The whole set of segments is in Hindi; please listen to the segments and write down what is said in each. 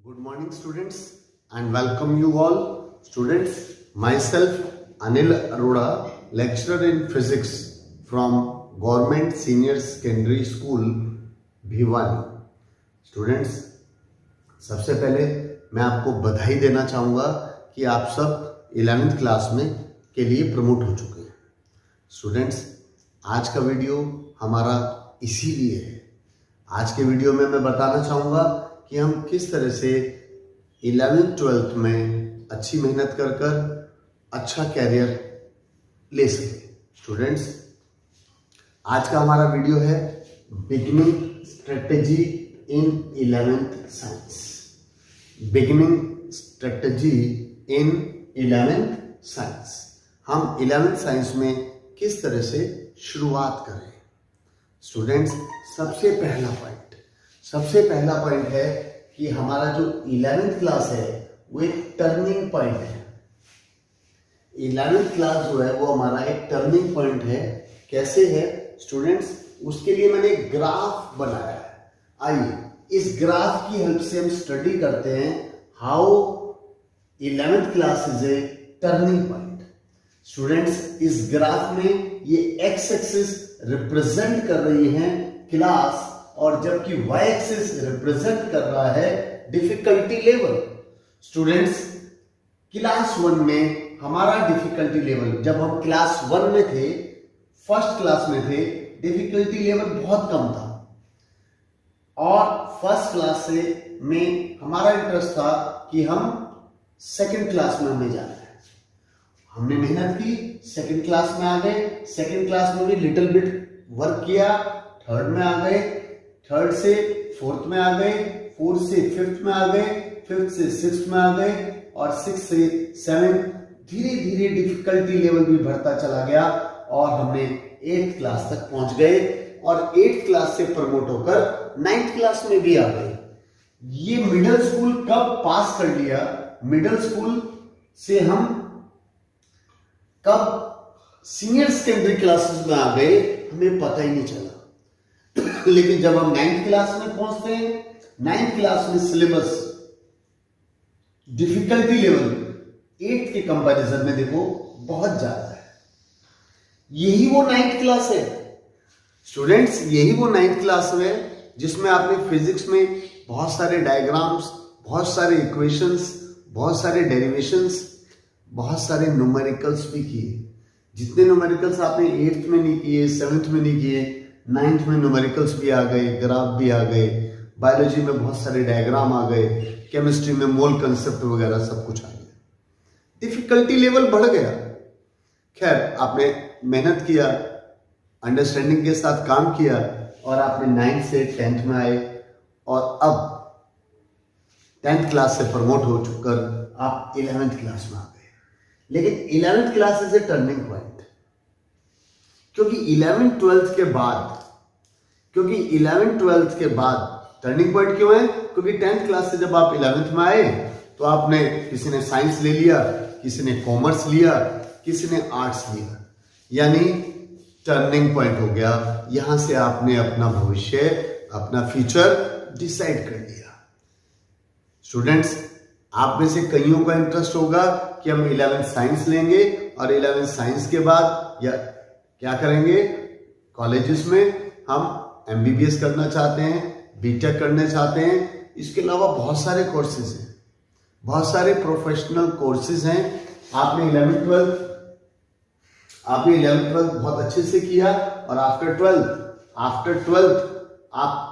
Good morning students and welcome you all students. Myself Anil Arora, lecturer in physics from Government Senior Secondary School Bhiwani. Students, सबसे पहले मैं आपको बधाई देना चाहूँगा कि आप सब 11th क्लास में के लिए प्रमोट हो चुके हैं. Students, आज का वीडियो हमारा इसीलिए है. आज के वीडियो में मैं बताना चाहूँगा कि हम किस तरह से 11th-12th में अच्छी मेहनत कर कर अच्छा कैरियर ले सके. स्टूडेंट्स, आज का हमारा वीडियो है बिगिनिंग स्ट्रेटेजी इन 11th साइंस. बिगिनिंग स्ट्रेटेजी इन 11th साइंस. हम 11th साइंस में किस तरह से शुरुआत करें. स्टूडेंट्स, सबसे पहला पॉइंट है कि हमारा जो 11th क्लास है वो एक टर्निंग पॉइंट है. 11th क्लास जो है वो हमारा एक टर्निंग पॉइंट है. कैसे है स्टूडेंट्स, उसके लिए मैंने एक ग्राफ बनाया है. आइए इस ग्राफ की हेल्प से हम स्टडी करते हैं how 11th class is a turning point. Students, इस ग्राफ में ये एक्स एक्सिस रिप्रेजेंट कर रही है क्लास और जबकि y एक्सिस रिप्रेजेंट कर रहा है डिफिकल्टी लेवल. स्टूडेंट्स, क्लास 1 में हमारा डिफिकल्टी लेवल, जब हम क्लास 1 में थे, फर्स्ट क्लास में थे, डिफिकल्टी लेवल बहुत कम था और फर्स्ट क्लास से में हमारा इंटरेस्ट था कि हम सेकंड क्लास में हमें जाना है. हमने मेहनत की, सेकंड क्लास में आ गए. सेकंड क्लास में भी लिटिल बिट वर्क किया. थर्ड में आ गए, थर्ड से फोर्थ में आ गए, फोर्थ से फिफ्थ में आ गए, फिफ्थ से सिक्स्थ में आ गए और सिक्स से सेवेंथ. धीरे धीरे डिफिकल्टी लेवल भी बढ़ता चला गया और हमने 8th क्लास तक पहुंच गए और 8th क्लास से प्रमोट होकर 9th क्लास में भी आ गए. ये मिडिल स्कूल कब पास कर लिया, मिडिल स्कूल से हम कब सीनियर सेकेंडरी क्लासेस में आ गए हमें पता ही नहीं चला. लेकिन जब हम 9th क्लास में पहुंचते हैं, 9th क्लास में सिलेबस डिफिकल्टी लेवल 8th के कंपैरिजन में देखो बहुत ज्यादा है. यही वो 9th क्लास है स्टूडेंट्स, यही वो 9th क्लास है जिसमें आपने फिजिक्स में बहुत सारे डायग्राम्स, बहुत सारे इक्वेशंस, बहुत सारे डेरिवेशंस, बहुत सारे न्यूमेरिकल्स भी किए. जितने न्यूमेरिकल्स आपने 8th में नहीं किए, 7th में नहीं किए, 9th में न्यूमेरिकल्स भी आ गए, ग्राफ भी आ गए, बायोलॉजी में बहुत सारे डायग्राम आ गए, केमिस्ट्री में मोल कंसेप्ट वगैरह सब कुछ आ गया. डिफिकल्टी लेवल बढ़ गया. खैर, आपने मेहनत किया, अंडरस्टैंडिंग के साथ काम किया और आपने 9th से 10th में आए और अब 10th क्लास से प्रमोट हो चुकर आप 11th क्लास में आ गए. लेकिन 11th class is a turning point. क्योंकि 11th-12th के बाद टर्निंग पॉइंट क्यों है? क्योंकि 10th क्लास से जब आप 11th में आए तो आपने, किसी ने साइंस ले लिया, किसी ने कॉमर्स लिया, किसी ने आर्ट्स लिया, यानी टर्निंग पॉइंट हो गया. यहां से आपने अपना भविष्य, अपना फ्यूचर डिसाइड कर लिया. स्टूडेंट्स, आप में से कईयों का इंटरेस्ट होगा कि हम 11th साइंस लेंगे और 11th साइंस के बाद या क्या करेंगे, कॉलेजेस में हम MBBS करना चाहते हैं, BTech करना चाहते हैं. इसके अलावा बहुत सारे कोर्सेज हैं, बहुत सारे प्रोफेशनल कोर्सेज हैं. आपने 11th-12th बहुत अच्छे से किया और आफ्टर 12th आप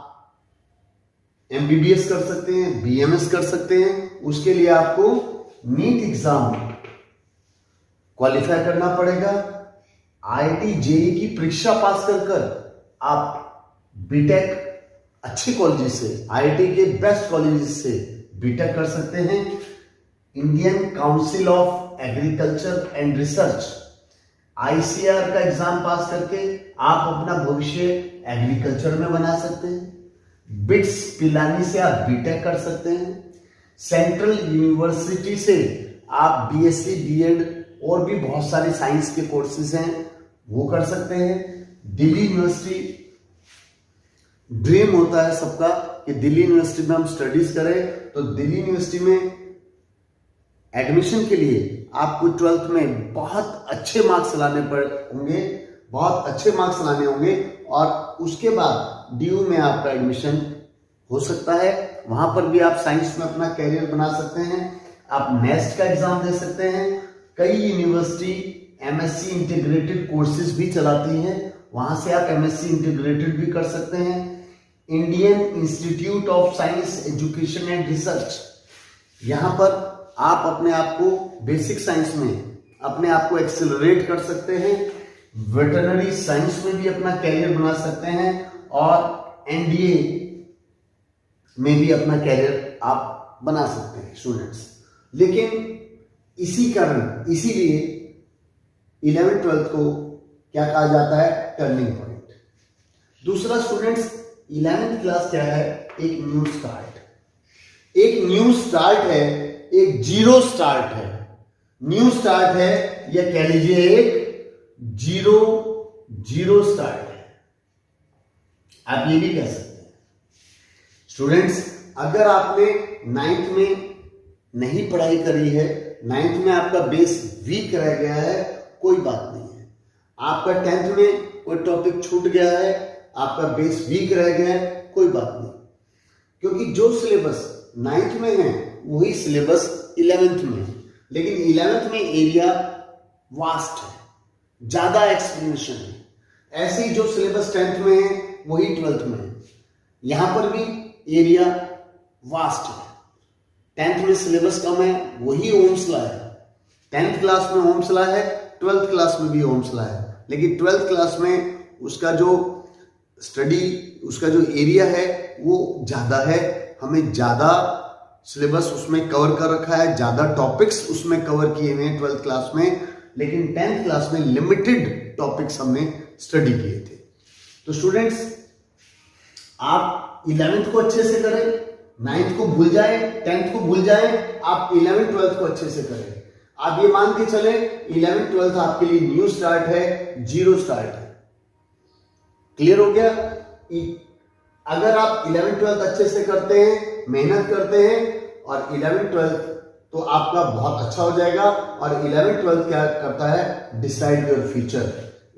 MBBS कर सकते हैं, BMS कर सकते हैं. उसके लिए आपको नीट एग्जाम क्वालिफाई करना पड़ेगा. IIT JEE की परीक्षा पास कर आप बीटेक अच्छे कॉलेज से, IIT के बेस्ट कॉलेज से बीटेक कर सकते हैं. Indian council of agriculture and research ICAR का एग्जाम पास करके आप अपना भविष्य एग्रीकल्चर में बना सकते हैं. बिट्स पिलानी से आप बीटेक कर सकते हैं. सेंट्रल यूनिवर्सिटी से आप BSc BEd और भी बहुत सारे साइंस के कोर्सेज हैं वो कर सकते हैं. दिल्ली यूनिवर्सिटी ड्रीम होता है सबका कि दिल्ली यूनिवर्सिटी में हम स्टडीज करें, तो दिल्ली यूनिवर्सिटी में एडमिशन के लिए आपको 12th में बहुत अच्छे मार्क्स लाने होंगे, बहुत अच्छे मार्क्स लाने होंगे, और उसके बाद डीयू में आपका एडमिशन हो सकता है। वहां पर भी आप साइंस में अपना कैरियर बना सकते हैं, आप नेस्ट का एग्जाम दे सकते हैं। कई यूनिवर्सिटी एमएससी इंटीग्रेटेड कोर्सेज भी चलाती हैं, वहां से आप एमएससी इंटीग्रेटेड भी कर सकते हैं। Indian institute of science education and research, यहां पर आप अपने आप को बेसिक साइंस में अपने आप को एक्सेलरेट कर सकते हैं, वेटरनरी साइंस में भी अपना कैरियर बना सकते हैं, और एनडीए में भी अपना कैरियर आप बना सकते हैं स्टूडेंट्स। लेकिन इसी कारण, इसीलिए 11th-12th को क्या कहा जाता है, टर्निंग पॉइंट। दूसरा स्टूडेंट्स, 11th क्लास क्या है, एक न्यू स्टार्ट, एक न्यू स्टार्ट है, एक जीरो स्टार्ट है। न्यू स्टार्ट है या कह लीजिए एक जीरो स्टार्ट है, आप ये भी कह सकते हैं। स्टूडेंट्स, अगर आपने 9th में नहीं पढ़ाई करी है, 9th में आपका बेस वीक रह गया है, कोई बात नहीं है। आपका 10th में कोई टॉपिक छूट गया है, आपका बेस वीक रह गया है, कोई बात नहीं, क्योंकि जो सिलेबस 9th में है वही सिलेबस 11th में है। लेकिन 11th में एरिया वास्ट है, ज्यादा एक्सप्लेनेशन है। ऐसे ही जो सिलेबस 10th में है वही 12th में है, यहां पर भी एरिया वास्ट है। 10th में सिलेबस कम है, वही ओम्स लॉ है। 10th क्लास में ओम्स लॉ है, 12th क्लास में भी ओम्स लॉ है, लेकिन 12th क्लास में उसका जो स्टडी, उसका जो एरिया है वो ज्यादा है। हमें ज्यादा सिलेबस उसमें कवर कर रखा है, ज्यादा टॉपिक्स उसमें कवर किए हुए हैं 12th क्लास में, लेकिन 10th क्लास में लिमिटेड टॉपिक्स हमने स्टडी किए थे। तो स्टूडेंट्स, आप 11th को अच्छे से करें, 9th को भूल जाएं, 10th को भूल जाएं, आप 11th-12th को अच्छे से करें। आप ये मान के चले 11th-12th आपके लिए न्यू स्टार्ट है, जीरो स्टार्ट है। क्लियर हो गया? अगर आप 11th-12th अच्छे से करते हैं, मेहनत करते हैं, और 11th-12th तो आपका बहुत अच्छा हो जाएगा। और 11th-12th क्या करता है, decide your future.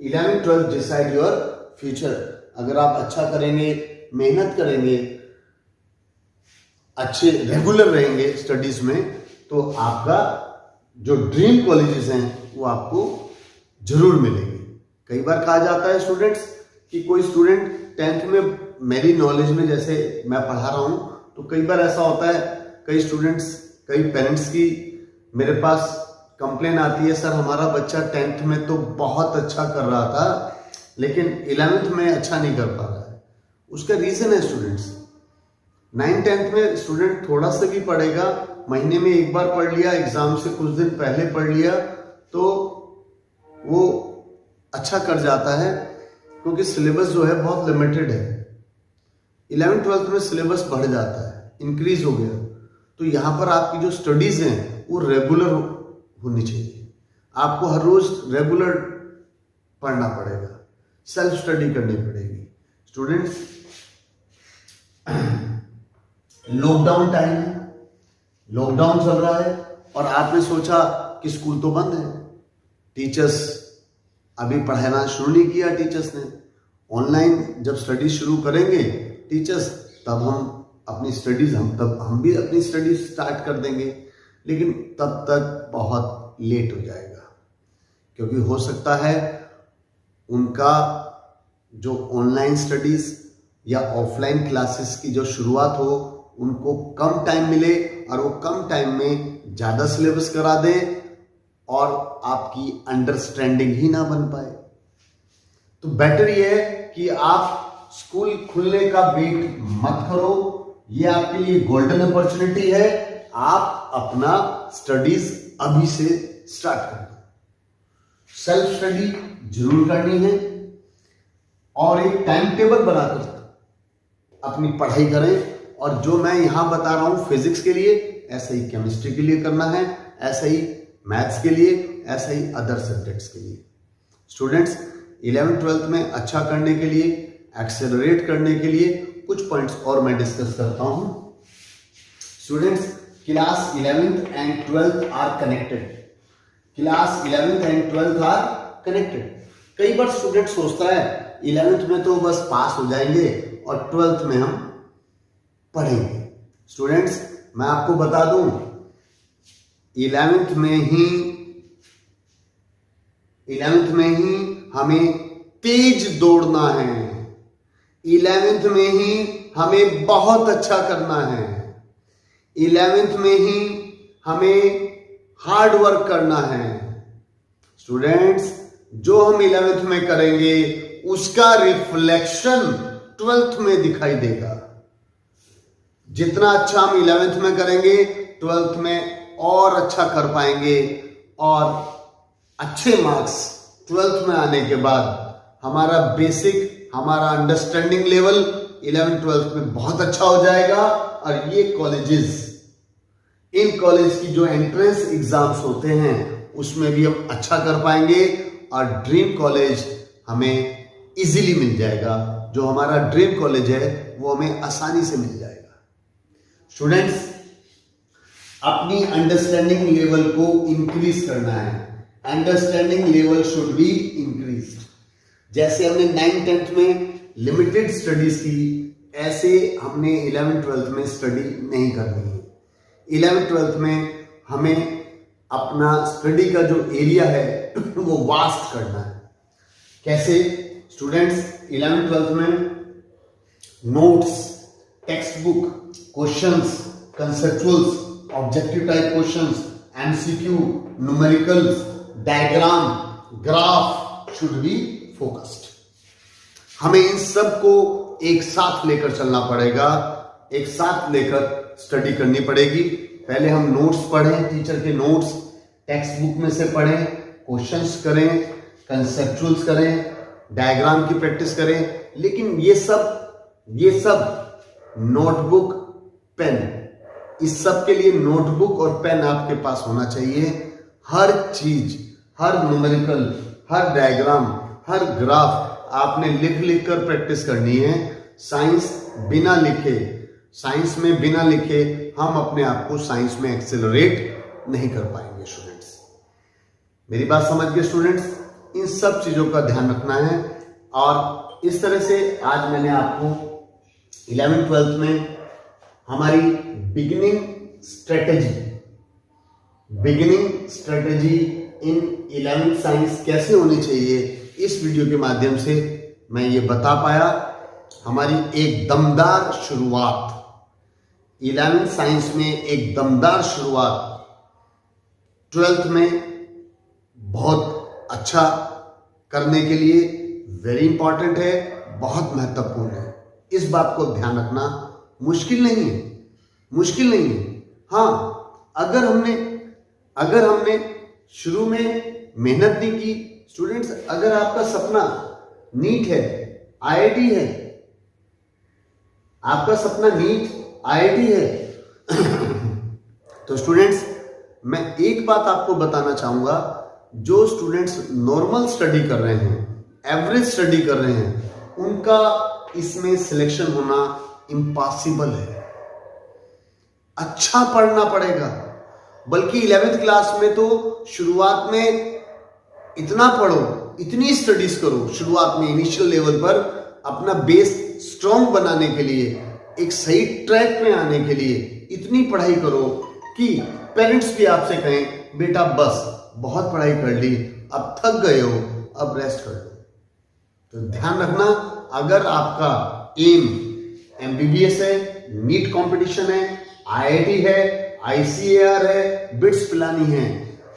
11th-12th decide your future. अगर आप अच्छा करेंगे, मेहनत करेंगे, अच्छे रेगुलर रहेंगे स्टडीज में, तो आपका जो ड्रीम कॉलेजेस हैं वो आपको जरूर मिलेंगे। कई बार कहा जाता है स्टूडेंट्स कि कोई स्टूडेंट 10th में, मेरी नॉलेज में जैसे मैं पढ़ा रहा हूं, तो कई बार ऐसा होता है, कई स्टूडेंट्स, कई पेरेंट्स की मेरे पास कंप्लेन आती है, सर हमारा बच्चा 10th में तो बहुत अच्छा कर रहा था, लेकिन 11th में अच्छा नहीं कर पा रहा है। उसका रीजन है स्टूडेंट्स, 9th-10th में स्टूडेंट थोड़ा सा भी पढ़ेगा, महीने में एक बार पढ़ लिया, एग्जाम से कुछ दिन पहले पढ़ लिया, तो वो अच्छा कर जाता है, क्योंकि सिलेबस जो है बहुत लिमिटेड है। 11th-12th में सिलेबस बढ़ जाता है, इंक्रीज हो गया, तो यहां पर आपकी जो स्टडीज हैं वो रेगुलर होनी चाहिए। आपको हर रोज रेगुलर पढ़ना पड़ेगा, सेल्फ स्टडी करनी पड़ेगी। स्टूडेंट्स, लॉकडाउन टाइम है, लॉकडाउन चल रहा है, और आपने सोचा कि स्कूल तो बंद है, टीचर्स अभी पढ़ाना शुरू नहीं किया, टीचर्स ने ऑनलाइन जब स्टडी शुरू करेंगे टीचर्स, तब हम अपनी स्टडीज, हम भी अपनी स्टडीज स्टार्ट कर देंगे, लेकिन तब तक बहुत लेट हो जाएगा, क्योंकि हो सकता है उनका जो ऑनलाइन स्टडीज या ऑफलाइन क्लासेस की जो शुरुआत हो, उनको कम टाइम मिले, और वो कम टाइम में ज्यादा सिलेबस करा दें, और आपकी अंडरस्टैंडिंग ही ना बन पाए। तो बेटर ये है कि आप स्कूल खुलने का वेट मत करो, ये आपके लिए गोल्डन अपॉर्चुनिटी है। आप अपना स्टडीज अभी से स्टार्ट कर दो, सेल्फ स्टडी जरूर करनी है, और एक टाइम टेबल बनाकर अपनी पढ़ाई करें। और जो मैं यहां बता रहा हूं फिजिक्स के लिए, ऐसा ही केमिस्ट्री के लिए करना है, ऐसा ही मैथ्स के लिए, ऐसा ही अदर सब्जेक्ट्स के लिए। स्टूडेंट्स, 11th-12th में अच्छा करने के लिए एक्सेलरेट करने के लिए कुछ पॉइंट्स और मैं डिस्कस करता हूं। Students, class 11th and 12th are connected. Class 11th and 12th are connected. कई बार स्टूडेंट सोचता है 11th में तो बस पास हो जाएंगे और 12th में हम पढ़ेंगे। स्टूडेंट्स, मैं आपको बता दूं 11th में ही हमें तेज दौड़ना है। 11th में ही हमें बहुत अच्छा करना है। 11th में ही हमें हार्ड वर्क करना है। स्टूडेंट्स, जो हम 11th में करेंगे उसका रिफ्लेक्शन 12th में दिखाई देगा। जितना अच्छा हम 11th में करेंगे 12th में और अच्छा कर पाएंगे और अच्छे मार्क्स 12th में आने के बाद हमारा बेसिक, हमारा अंडरस्टैंडिंग लेवल 11th 12th में बहुत अच्छा हो जाएगा और ये कॉलेजेस, इन कॉलेज की जो एंट्रेंस एग्जाम्स होते हैं उसमें भी हम अच्छा कर पाएंगे और ड्रीम कॉलेज हमें इजीली मिल जाएगा। जो हमारा ड्रीम कॉलेज है वो हमें आसानी से मिल जाएगा। स्टूडेंट्स, अपनी अंडरस्टैंडिंग लेवल को इंक्रीज करना है। Understanding level should be increase. जैसे हमने 9th 10th में लिमिटेड स्टडीज की, ऐसे हमने 11th 12th में स्टडी नहीं करनी है। 11th 12th में हमें अपना स्टडी का जो एरिया है वो वास्ट करना है। कैसे? स्टूडेंट्स, 11th 12th में notes, text book, questions, कंसेप्चुअल्स, objective type questions, MCQ, numericals, diagram, graph should be focused. हमें इन सब को एक साथ लेकर चलना पड़ेगा, एक साथ लेकर स्टडी करनी पड़ेगी। पहले हम नोट्स पढ़ें, टीचर के नोट्स, टेक्स्ट बुक में से पढ़ें, क्वेश्चंस करें, कंसेप्चुअल्स करें, डायग्राम की प्रैक्टिस करें। लेकिन ये सब नोटबुक, पेन, इस सब के लिए नोटबुक और पेन आपके पास होना चाहिए। हर चीज, हर न्यूमेरिकल, हर डायग्राम, हर ग्राफ आपने लिख कर प्रैक्टिस करनी है। साइंस में बिना लिखे हम अपने आप को साइंस में एक्सेलरेट नहीं कर पाएंगे। स्टूडेंट्स, मेरी बात समझ गए? स्टूडेंट्स, इन सब चीजों का ध्यान रखना है। और इस तरह से आज मैंने आपको 11th 12th में हमारी बिगिनिंग स्ट्रेटेजी इन 11th साइंस कैसे होनी चाहिए, इस वीडियो के माध्यम से मैं ये बता पाया। हमारी एक दमदार शुरुआत 11th साइंस में, एक दमदार शुरुआत 12th में बहुत अच्छा करने के लिए वेरी इंपॉर्टेंट है, बहुत महत्वपूर्ण है। इस बात को ध्यान रखना मुश्किल नहीं है। हाँ, अगर हमने शुरू में मेहनत नहीं की, स्टूडेंट्स, अगर आपका सपना नीट है, आईआईटी है, आपका सपना नीट आईआईटी है तो स्टूडेंट्स, मैं एक बात आपको बताना चाहूंगा, जो स्टूडेंट्स नॉर्मल स्टडी कर रहे हैं, एवरेज स्टडी कर रहे हैं, उनका इसमें सिलेक्शन होना इम्पॉसिबल है। अच्छा पढ़ना पड़ेगा। बल्कि 11th क्लास में तो शुरुआत में इतना पढ़ो, इतनी स्टडीज करो, शुरुआत में इनिशियल लेवल पर अपना बेस स्ट्रॉन्ग बनाने के लिए, एक सही ट्रैक में आने के लिए इतनी पढ़ाई करो कि पेरेंट्स भी आपसे कहें बेटा बस बहुत पढ़ाई कर ली, अब थक गए हो, अब रेस्ट कर लो। तो ध्यान रखना, अगर आपका एम एमबीबीएस है, नीट कंपटीशन है, आईआईटी है, आईसीएआर है, बिट्स पिलानी है,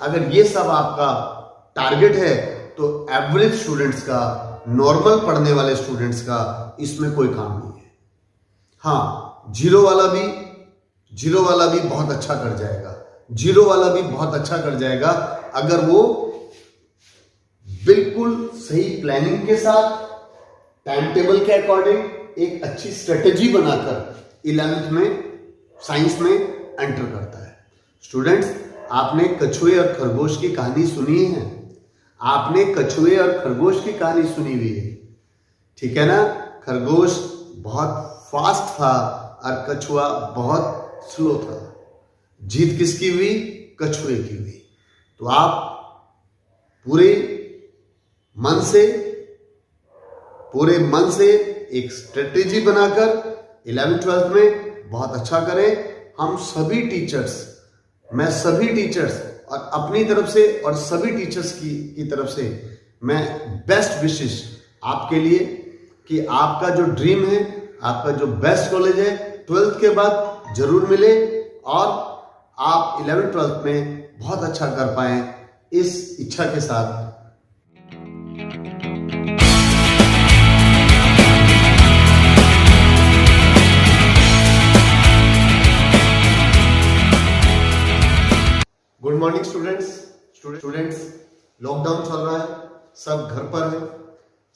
अगर ये सब आपका टारगेट है तो एवरेज स्टूडेंट्स का, नॉर्मल पढ़ने वाले स्टूडेंट्स का इसमें कोई काम नहीं है। हाँ, जीरो वाला भी बहुत अच्छा कर जाएगा अगर वो बिल्कुल सही प्लानिंग के साथ, टाइम टेबल के अकॉर्डिंग एक अच्छी स्ट्रेटेजी बनाकर 11th में साइंस में एंटर करता है। स्टूडेंट्स, आपने कछुए और खरगोश की कहानी सुनी है, ठीक है ना? खरगोश बहुत फास्ट था और कछुआ बहुत स्लो था। जीत किसकी हुई? कछुए की हुई। तो आप पूरे मन से एक स्ट्रेटेजी बनाकर 11th-12th में बहुत अच्छा करें। हम सभी टीचर्स, मैं सभी टीचर्स और अपनी तरफ से और सभी टीचर्स की तरफ से मैं बेस्ट विशेष आपके लिए कि आपका जो ड्रीम है, आपका जो बेस्ट कॉलेज है 12th के बाद जरूर मिले और आप 11th-12th में बहुत अच्छा कर पाएं, इस इच्छा के साथ। गुड मॉर्निंग स्टूडेंट्स, लॉकडाउन चल रहा है, सब घर पर है,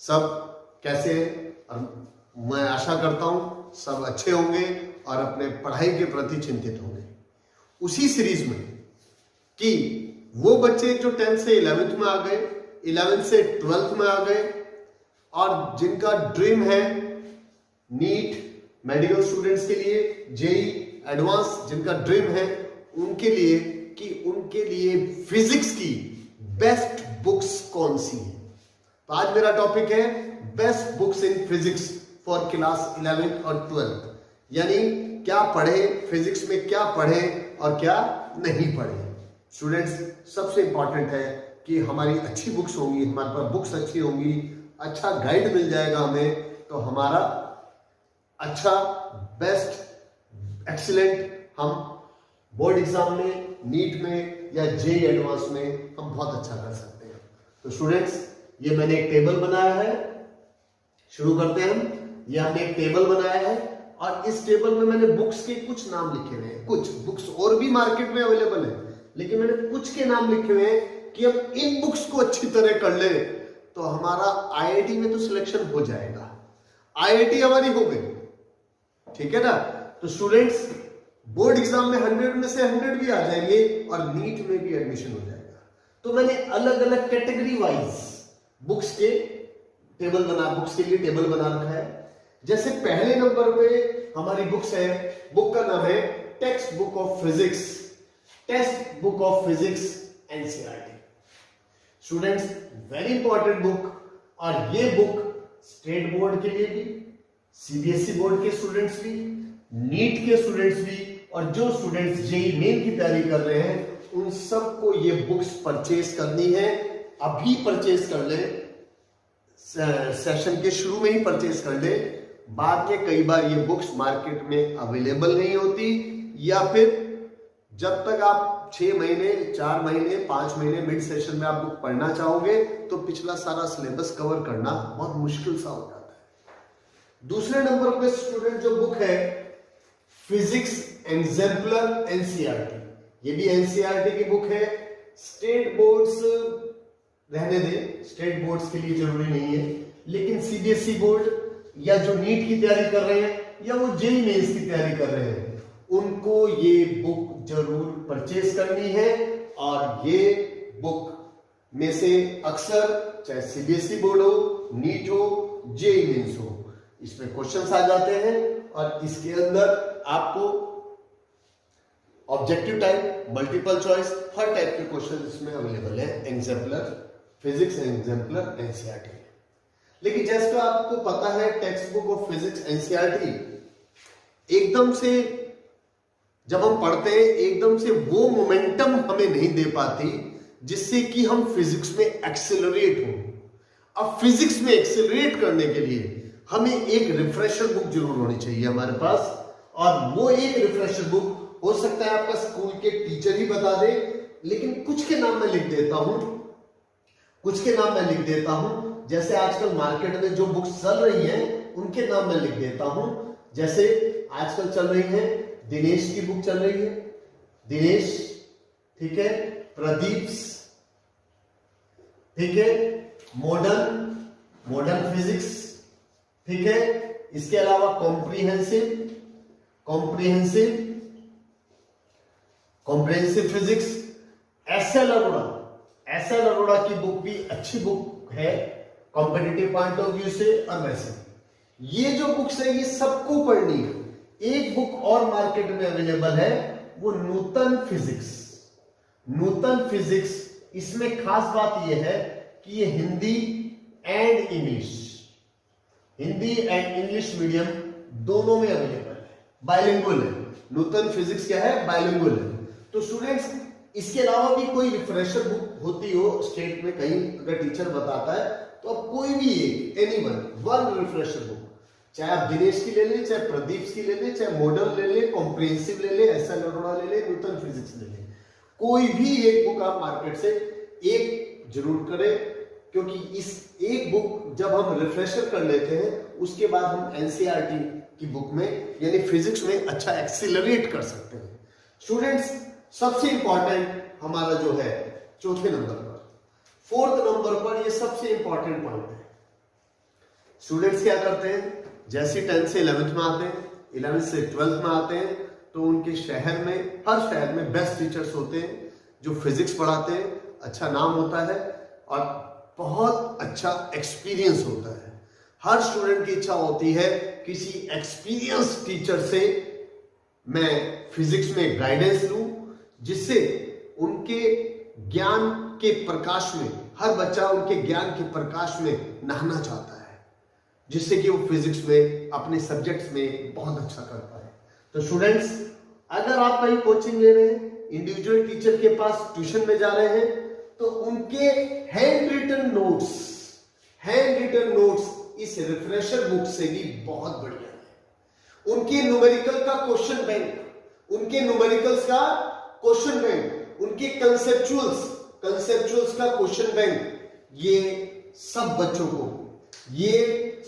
सब कैसे हैं? और मैं आशा करता हूं सब अच्छे होंगे और अपने पढ़ाई के प्रति चिंतित होंगे। उसी सीरीज में कि वो बच्चे जो 10th से 11th में आ गए, 11th से 12th में आ गए और जिनका ड्रीम है नीट मेडिकल स्टूडेंट्स के लिए, जेई एडवांस जिनका ड्रीम है उनके लिए, कि उनके लिए फिजिक्स की बेस्ट बुक्स कौन सी है। तो आज मेरा टॉपिक है best books in physics for class 11th और 12th, यानी क्या पढ़े फिजिक्स में, क्या पढ़े और क्या नहीं पढ़े। स्टूडेंट्स, सबसे इंपॉर्टेंट है कि हमारी अच्छी बुक्स होंगी, हमारे पास बुक्स अच्छी होंगी, अच्छा गाइड मिल जाएगा हमें, तो हमारा अच्छा बेस्ट एक्सीलेंट हम बोर्ड एग्जाम में, नीट में या जेई एडवांस में हम बहुत अच्छा कर सकते हैं। तो स्टूडेंट्स, ये मैंने एक टेबल बनाया है, शुरू करते हैं हम। ये हमने एक टेबल बनाया है और इस टेबल में मैंने बुक्स के कुछ नाम लिखे हुए हैं। कुछ बुक्स और भी मार्केट में अवेलेबल है, लेकिन मैंने कुछ के नाम लिखे हुए हैं कि हम इन बुक्स को अच्छी तरह कर ले तो हमारा आईआईटी में तो सिलेक्शन हो जाएगा, आईआईटी हमारी हो गई, ठीक है ना। तो स्टूडेंट्स, बोर्ड एग्जाम में 100 में से 100 भी आ जाएंगे और नीट में भी एडमिशन हो जाएगा। तो मैंने अलग अलग कैटेगरी वाइज बुक्स के लिए टेबल बना रखा है। जैसे पहले नंबर पे हमारी बुक्स है, बुक का नाम है text book of physics NCERT. Students, very important book, और ये बुक स्टेट बोर्ड के लिए भी, सीबीएसई बोर्ड के स्टूडेंट्स भी, नीट के स्टूडेंट्स भी, और जो स्टूडेंट्स जेई मेन की तैयारी कर रहे हैं उन सबको ये बुक्स परचेज करनी है। अभी परचेज कर ले, सेशन के शुरू में ही परचेज कर ले। बाद में कई बार ये बुक्स मार्केट में अवेलेबल नहीं होती, या फिर जब तक आप 6 महीने, 4 महीने, 5 महीने मिड सेशन में आप बुक पढ़ना चाहोगे तो पिछला सारा सिलेबस कवर करना बहुत मुश्किल सा हो जाता है। दूसरे नंबर पे स्टूडेंट जो बुक है फिजिक्स एग्जाम्पलर एनसीईआरटी, ये भी एनसीईआरटी की बुक है। स्टेट बोर्ड्स रहने दें, स्टेट बोर्ड्स के लिए जरूरी नहीं है, लेकिन सीबीएसई बोर्ड या जो नीट की तैयारी कर रहे हैं या वो जेईई मेंस की तैयारी कर रहे हैं उनको ये बुक जरूर परचेज करनी है। और ये बुक में से अक्सर चाहे सीबीएसई बोर्ड हो, नीट हो, जेईई मेंस हो, इसमें क्वेश्चंस आ जाते हैं और इसके अंदर आपको ऑब्जेक्टिव टाइप, मल्टीपल चॉइस, हर टाइप के क्वेश्चन इसमें अवेलेबल है एग्जाम्पलर फिजिक्स एग्जाम्पलर एनसीईआरटी। लेकिन जैसे आपको पता है text book of physics NCERT एकदम से जब हम पढ़ते हैं एकदम से वो मोमेंटम हमें नहीं दे पाती जिससे कि हम फिजिक्स में एक्सेलरेट हो। अब फिजिक्स में एक्सेलरेट करने के लिए हमें एक रिफ्रेशर बुक जरूर होनी चाहिए हमारे पास, और वो एक रिफ्रेशर बुक हो सकता है आपका स्कूल के टीचर ही बता दे, लेकिन कुछ के नाम मैं लिख देता हूं, जैसे आजकल मार्केट में जो बुक्स चल रही हैं उनके नाम मैं लिख देता हूं। जैसे आजकल चल रही है दिनेश की बुक चल रही है, दिनेश, ठीक है, प्रदीप, ठीक है, मॉडर्न फिजिक्स, ठीक है। इसके अलावा कॉम्प्रिहेंसिव फिजिक्स, एसएल अरोड़ा की बुक भी अच्छी बुक है कॉम्पिटिटिव पॉइंट ऑफ व्यू से और वैसे। ये जो बुक्स है ये सबको पढ़नी है। एक बुक और मार्केट में अवेलेबल है, वो नूतन फिजिक्स। नूतन फिजिक्स, इसमें खास बात यह है कि ये Hindi and English, Hindi and English medium दोनों में अवेलेबल है, बाइलिंगुअल है। नूतन फिजिक्स क्या है? बाइलिंगुअल है। तो स्टूडेंट्स, इसके अलावा भी कोई रिफ्रेशर बुक होती हो स्टेट में कहीं, अगर टीचर बताता है तो अब कोई भी एक, वन रिफ्रेशर बुक, चाहे आप दिनेश की ले लें, चाहे प्रदीप की ले लें, चाहे मॉडल ले लें, कॉम्प्रिहेंसिव ले लें, एस एल अरोड़ा ले लें, नूतन फिजिक्स ले लें, कोई भी एक बुक आप मार्केट से एक जरूर करें, क्योंकि इस एक बुक जब हम रिफ्रेशर कर लेते हैं उसके बाद हम एनसीईआरटी की बुक में यानी फिजिक्स में अच्छा एक्सीलरेट कर सकते हैं। स्टूडेंट्स, सबसे इंपॉर्टेंट हमारा जो है चौथे नंबर पर, फोर्थ नंबर पर, ये सबसे इंपॉर्टेंट पॉइंट है। स्टूडेंट्स क्या करते हैं, जैसे 10th से 11th में आते हैं, 11th से 12th में आते हैं, तो उनके शहर में, हर शहर में बेस्ट टीचर्स होते हैं जो फिजिक्स पढ़ाते हैं, अच्छा नाम होता है और बहुत अच्छा एक्सपीरियंस होता है। हर स्टूडेंट की इच्छा होती है किसी एक्सपीरियंस टीचर से मैं फिजिक्स में गाइडेंस लूं, जिससे उनके ज्ञान के प्रकाश में, हर बच्चा उनके ज्ञान के प्रकाश में नहाना चाहता है, जिससे कि वो फिजिक्स में अपने सब्जेक्ट्स में बहुत अच्छा कर पाए। तो स्टूडेंट्स, अगर आप कहीं कोचिंग ले रहे हैं, इंडिविजुअल टीचर के पास ट्यूशन में जा रहे हैं, तो उनके हैंड रिटन नोट्स इस रिफ्रेशर बुक से भी बहुत बढ़िया है। उनके न्यूमेरिकल का क्वेश्चन बैंक, उनके न्यूमेरिकल्स का क्वेश्चन बैंक, उनके कंसेप्चुअल्स का क्वेश्चन बैंक, ये सब बच्चों को, ये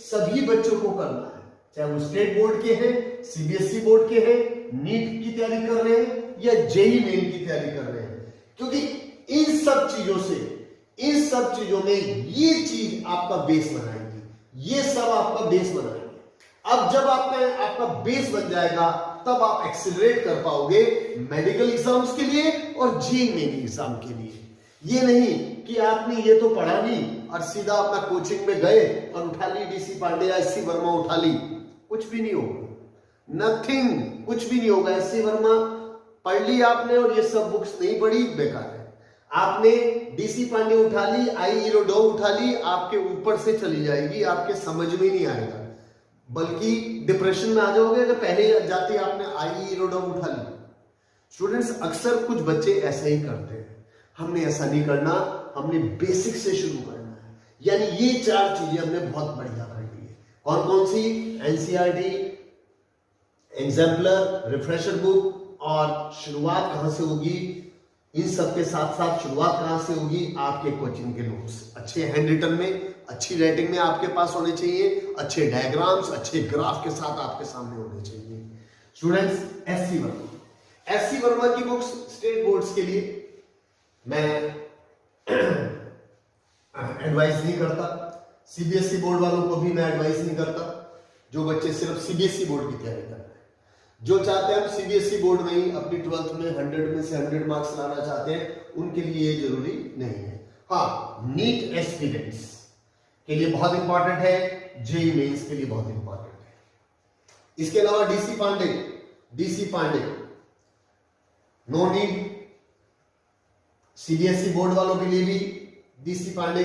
सभी बच्चों को करना है, चाहे वो स्टेट बोर्ड के हैं, सीबीएसई बोर्ड के हैं, नीट की तैयारी कर रहे हैं या जेईई मेन की तैयारी कर रहे हैं, क्योंकि इन सब चीजों में ये चीज आपका बेस बनाएगी, ये सब आपका बेस बनाएंगे। अब जब आपका बेस बन जाएगा, तब आप एक्सीलरेट कर पाओगे मेडिकल एग्जाम्स के लिए और जेईई मेन एग्जाम के लिए। ये नहीं कि आपने ये तो पढ़ा नहीं और सीधा अपना कोचिंग में गए और उठा ली डीसी पांडे या एससी वर्मा उठा ली, कुछ भी नहीं होगा, नथिंग, कुछ भी नहीं होगा। एससी वर्मा पढ़ ली आपने और ये सब बुक्स नहीं पढ़ी, बेकार है। आपने डीसी पांडे उठा ली, आई इरोडो उठा ली, आपके ऊपर से चली जाएगी, आपके समझ में नहीं आएगा, बल्कि डिप्रेशन में आ जाओगे कि पहले जाते आपने आई इरोडो उठा ली। स्टूडेंट्स, अक्सर कुछ बच्चे ऐसे ही करते हैं, हमने ऐसा नहीं करना, हमने बेसिक से शुरू करना है। यानी ये चार चीजें हमने बहुत बढ़िया करनी है। कौन कौन सी? एनसीईआरटी, एग्जाम्पलर, रिफ्रेशर बुक, और शुरुआत कहां से होगी? इन सब के साथ साथ शुरुआत कहां से होगी? आपके कोचिंग के नोट्स अच्छे हैंड रिटन में, अच्छी राइटिंग में आपके पास होने चाहिए, अच्छे डायग्राम्स, अच्छे ग्राफ के साथ आपके सामने होने चाहिए। स्टूडेंट्स, एससी वर्मा की बुक्स स्टेट बोर्ड्स के लिए मैं एडवाइस नहीं करता, सीबीएसई बोर्ड वालों को भी मैं एडवाइस नहीं करता, जो बच्चे सिर्फ सीबीएसई बोर्ड की तैयारी कर रहे हैं। जो चाहते हैं हम सीबीएसई बोर्ड में ही अपनी 12th में 100 में से 100 मार्क्स लाना चाहते हैं, उनके लिए ये जरूरी नहीं है। हाँ, नीट एस्पिरेंट्स के लिए बहुत इंपॉर्टेंट है, जेईई मेंस के लिए बहुत इंपॉर्टेंट है। इसके अलावा DC Pandey no need, CBSE board वालों के लिए भी डीसी पांडे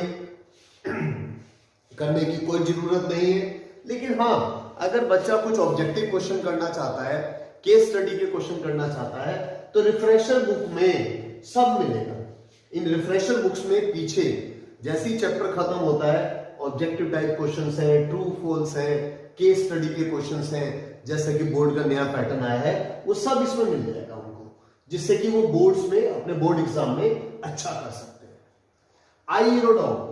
करने की कोई जरूरत नहीं है। लेकिन हाँ, अगर बच्चा कुछ ऑब्जेक्टिव क्वेश्चन करना चाहता है, केस स्टडी के क्वेश्चन करना चाहता है, तो रिफ्रेशर बुक में सब मिलेगा। इन रिफ्रेशर बुक्स में पीछे जैसे ही चैप्टर खत्म होता है, ऑब्जेक्टिव टाइप क्वेश्चंस हैं, ट्रू फॉल्स हैं, केस स्टडी के क्वेश्चंस हैं, जैसे कि बोर्ड का नया पैटर्न आया है, वो सब इसमें मिल जाएगा उनको, जिससे कि वो बोर्ड्स में, अपने बोर्ड एग्जाम में अच्छा कर सकते हैं। आई इरोडो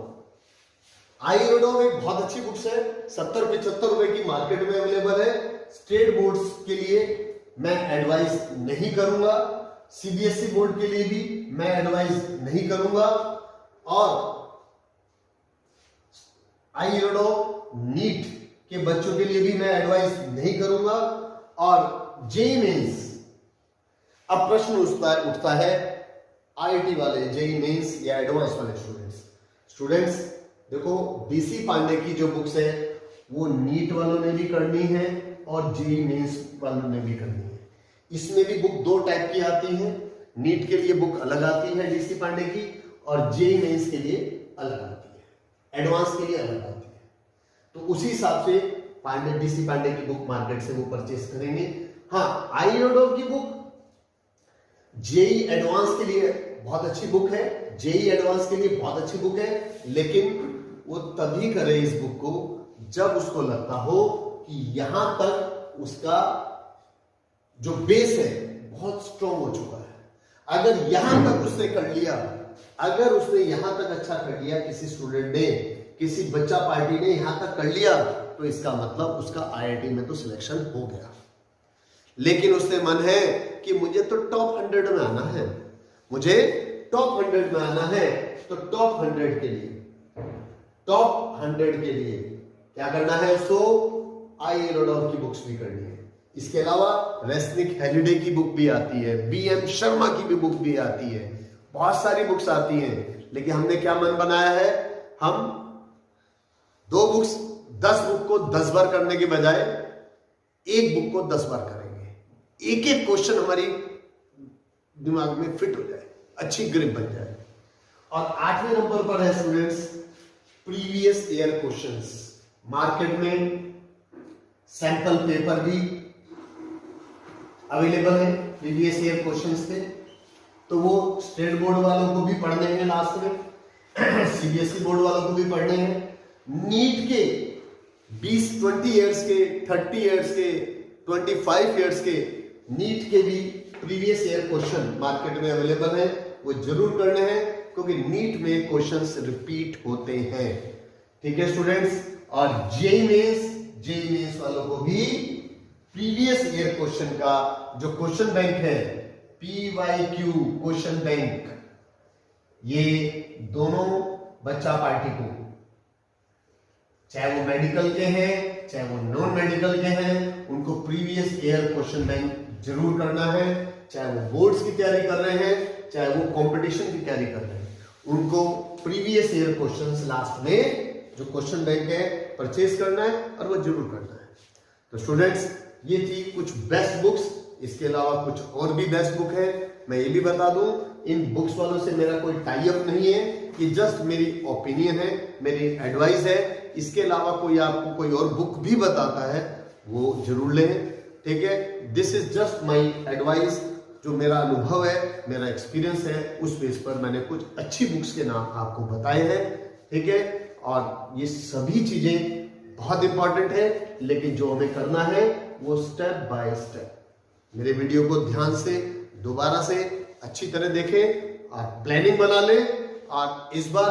एक बहुत अच्छी बुक्स है, 70-75 रुपए की मार्केट में अवेलेबल है। स्टेट बोर्ड्स के लिए मैं एडवाइस नहीं करूंगा, सीबीएसई बोर्ड के लिए भी मैं एडवाइस नहीं करूंगा, और आई इरोडो नीट के बच्चों के लिए भी मैं एडवाइस नहीं करूंगा। और जेईई मेंस, अब प्रश्न उठता है आईआईटी वाले जेईई मेंस या एडवांस वाले स्टूडेंट्स देखो, डीसी पांडे की जो बुक्स है वो नीट वालों ने भी करनी है और जेईई मेंस वालों ने भी करनी है। इसमें भी बुक दो टाइप की आती है, नीट के लिए बुक अलग आती है डीसी पांडे की, और जेईई मेंस के लिए अलग आती है, एडवांस के लिए अलग आती है। तो उसी हिसाब से पांडे डीसी पांडे की बुक मार्केट से वो परचेस करेंगे। हाँ, आईएनओडोव की बुक जेईई एडवांस के लिए बहुत अच्छी बुक है, जेईई एडवांस के लिए बहुत अच्छी बुक है, लेकिन वो तभी करे इस बुक को जब उसको लगता हो कि यहां तक उसका जो बेस है बहुत स्ट्रॉन्ग हो चुका है। अगर यहां तक उसने कर लिया, अगर उसने यहां तक अच्छा कर लिया, किसी स्टूडेंट ने, किसी बच्चा पार्टी ने यहां तक कर लिया, तो इसका मतलब उसका आईआईटी में तो सिलेक्शन हो गया। लेकिन उसने मन है कि मुझे तो टॉप 100 में आना है, मुझे टॉप 100 में आना है, तो टॉप 100 के लिए, टॉप 100 के लिए क्या करना है उसको? आईएनओडोव की बुक्स भी करनी है। इसके अलावा रेस्निक हेलिडे की बुक भी आती है, बीएम शर्मा की भी बुक भी आती है, बहुत सारी बुक्स आती हैं। लेकिन हमने क्या मन बनाया है, हम 2 बुक्स 10 बुक को 10 बार करने के बजाय एक बुक को 10 बार करेंगे। एक एक क्वेश्चन हमारी दिमाग में फिट हो जाए, अच्छी ग्रिप बन जाए। और 8वें नंबर पर है students previous year questions. Market में सैंपल पेपर भी अवेलेबल है प्रीवियस ईयर क्वेश्चंस पे, तो वो स्टेट बोर्ड वालों को भी पढ़ने हैं लास्ट में, सीबीएसई बोर्ड वालों को भी पढ़ने हैं। नीट के 20 ईयर्स के, 30 ईयर्स के, 25 ईयर्स के नीट के भी प्रीवियस ईयर क्वेश्चन मार्केट में अवेलेबल है, वो जरूर करने हैं, क्योंकि नीट में क्वेश्चंस रिपीट होते हैं। ठीक है स्टूडेंट्स, और जेईई मेंस वालों को भी प्रीवियस ईयर क्वेश्चन का जो क्वेश्चन बैंक है, PYQ क्वेश्चन बैंक, ये दोनों बच्चा पार्टी को, चाहे वो मेडिकल के हैं चाहे वो नॉन मेडिकल के हैं, उनको प्रीवियस ईयर क्वेश्चन बैंक जरूर करना है। चाहे वो बोर्ड्स की तैयारी कर रहे हैं, चाहे वो कंपटीशन की तैयारी कर रहे हैं, उनको प्रीवियस ईयर क्वेश्चंस लास्ट में जो क्वेश्चन बैंक है परचेज करना है, और वो जरूर करना है। तो स्टूडेंट्स, ये थी कुछ बेस्ट बुक्स। इसके अलावा कुछ और भी बेस्ट बुक है। मैं ये भी बता दूं, इन बुक्स वालों से मेरा कोई टाई अप नहीं है, ये जस्ट मेरी ओपिनियन है, मेरी एडवाइस है। इसके अलावा कोई आपको कोई और बुक भी बताता है, वो जरूर लें। ठीक है, this is just my advice, जो मेरा अनुभव है, मेरा एक्सपीरियंस है, उस बेस पर मैंने कुछ अच्छी बुक्स के नाम आपको बताए हैं। ठीक है, और ये सभी चीजें बहुत इंपॉर्टेंट है, लेकिन जो हमें करना है वो स्टेप बाय स्टेप। मेरे वीडियो को ध्यान से दोबारा से अच्छी तरह देखें और प्लानिंग बना लें, और इस बार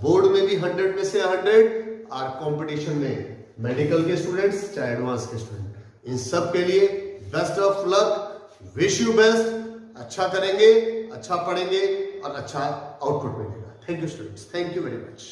बोर्ड में भी 100 में से 100, और कंपटीशन में मेडिकल के स्टूडेंट्स चाहे एडवांस के स्टूडेंट, इन सब के लिए best of luck, wish you best. अच्छा करेंगे, अच्छा पढ़ेंगे और अच्छा आउटपुट मिलेगा। Thank you students, thank you very much.